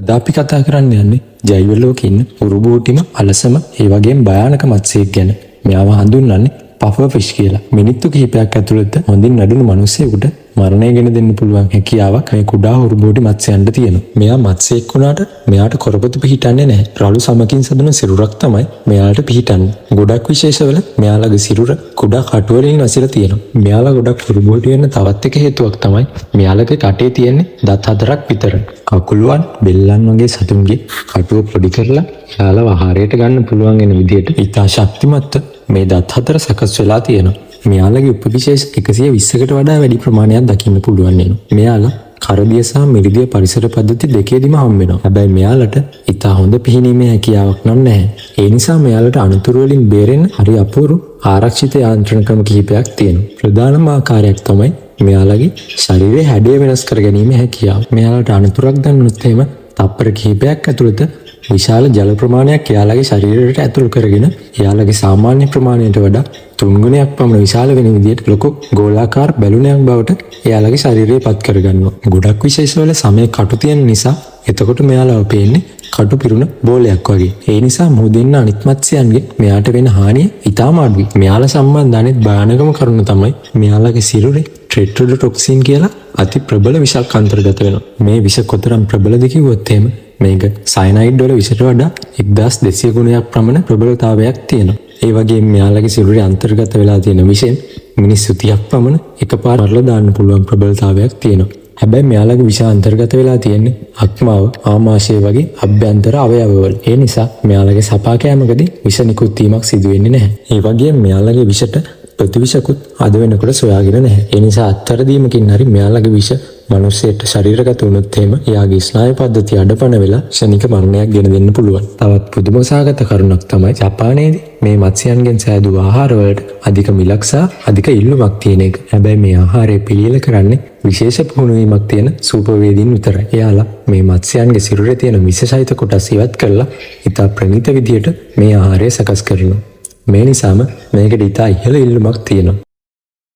අද අපි කතා කරන්න යන්නේ ජෛව ලෝකේ ඉන්න උරුබෝටිම අලසම ඒ වගේම භයානක මත්ස්‍යයෙක් ගැන. මෙයාව හඳුන්වන්නේ පෆර් ෆිෂ් කියලා. මිනිත්තු කිහිපයක් ඇතුළත හොඳින් නඩුණු මිනිසෙකුට මරණය ගෙන දෙන්න පුළුවන් හැකියාවක් මේ කුඩා උරුබෝටි මත්ස්‍යයන්ට තියෙනවා. මෙයා මත්ස්‍යයෙක් වුණාට මෙයාට කොරපොතු පිහිටන්නේ නැහැ. රළු සමකින් සැදුණු සිරුරක් තමයි මෙයාට පිහිටන්නේ. ගොඩක් විශේෂවල මෙයාලගේ සිරුර කුඩා කටු වලින් වැසිලා තියෙනවා. මෙයාලා ගොඩක් උරුබෝටි වෙන්න තවත් එක හේතුවක් තමයි මෙයාලගේ කටේ තියෙන්නේ දත් හතරක් විතර. කකුලුවන් බෙල්ලන් වගේ සතුන්ගේ කටුව පොඩි කරලා එයාලව ආහාරයට ගන්න පුළුවන් වෙන විදිහට ඉතා ශක්තිමත් මේ දත් හතර සකස් වෙලා තියෙනවා. මෙයාලගේ උපවිශේෂ 120කට වඩා වැඩි ප්‍රමාණයක් දකින්න පුළුවන් වෙනවා. මෙයාලා කරදිය සහ මිරිදිය පරිසර පද්ධති දෙකේදීම හම් වෙනවා. හැබැයි මෙයාලට ඉතා හොඳ පිහිනීමේ හැකියාවක් නම් නැහැ. ඒ නිසා මෙයාලට අනුතුරු වලින් බේරෙන්න හරි අපූර්ව ආරක්ෂිත යාන්ත්‍රණ ක්‍රම කිහිපයක් තියෙනවා. ප්‍රධානම ආකාරයක් තමයි මෙයාලගේ ශරීරයේ හැඩය වෙනස් කර ගැනීමේ හැකියාව. මෙයාලට අනුතුරක් දැනුනොත් එහෙම තප්පර කිහිපයක් ඇතුළත විශාල ජල ප්‍රමාණයක් එයාලගේ ශරීරයට ඇතුල් කරගෙන එයාලගේ සාමාන්‍ය ප්‍රමාණයට වඩා 3 ගුණයක් පමණ විශාල වෙන විදිහට ලොකු ගෝලාකාර බැලුනයක් බවට එයාලගේ ශරීරය පත් කරගන්නවා. ගොඩක් විශේෂවල සමේ කටු තියෙන නිසා එතකොට මෙයාලව පේන්නේ කටු පිරුණ බෝලයක් වගේ. ඒ නිසා මුහුදින්න අනිත් මත්ස්‍යයන්ගේ මෙයාට වෙන හානිය ඉතාම අඩුයි. මෙයාලා සම්බන්ධ අනිත් භයානකම කරුණ තමයි මෙයාලගේ සිරුරේ ට්‍රෙට්‍රොඩොටොක්සින් කියලා අති ප්‍රබල විෂක් අන්තර්ගත වෙනවා. මේ විෂ කොතරම් ප්‍රබලද කිව්වොත් එහෙම මේක සයනයිඩ් වල විෂයට වඩා 1200 ගුණයක් ප්‍රමාණ ප්‍රබලතාවයක් තියෙනවා. ඒ වගේම මෙයාලගේ සිරුරේ අන්තර්ගත වෙලා තියෙන විෂයෙන් මිනිස්සු 30ක් පමණ එකපාර මරලා දාන්න පුළුවන් ප්‍රබලතාවයක් තියෙනවා. හැබැයි මෙයාලගේ විෂ අන්තර්ගත වෙලා තියෙන්නේ අක්මාව, ආමාශය වගේ අභ්‍යන්තර අවයවවල. ඒ නිසා මෙයාලගේ සපා කෑමකදී විෂ නිකුත් වීමක් සිදු වෙන්නේ නැහැ. ඒ වගේම මෙයාලගේ විෂට ප්‍රතිවිෂකුත් අද වෙනකොට සොයාගෙන නැහැ. ඒ නිසා අත්තරදීමකින් හරි මෙයාලගේ විෂ මනුස්සයෙක්ට ශරීරගත වුණොත් එහෙම එයාගේ ස්නායු පද්ධතිය අඩපණ වෙලා ක්ෂණික මරණයක් ගෙන දෙන්න පුළුවන්. තවත් පුදුමසහගත කරුණක් තමයි ජපානයේදී මේ මත්ස්‍යයන්ගෙන් සෑදූ ආහාර වලට අධික මිලක් සහ අධික ඉල්ලුමක් තියෙන එක. හැබැයි මේ ආහාරය පිළියෙල කරන්නේ විශේෂ පුහුණුවීමක් තියෙන සූපවේදීන් විතරයි. එයාලා මේ මත්ස්‍යයන්ගේ සිරුරේ තියෙන විෂසහිත කොටස් ඉවත් කරලා ඉතා ප්‍රණීත විදියට මේ ආහාරය සකස් කරනවා. මේ නිසාම මේකට ඉතා ඉහළ ඉල්ලුමක් තියෙනවා.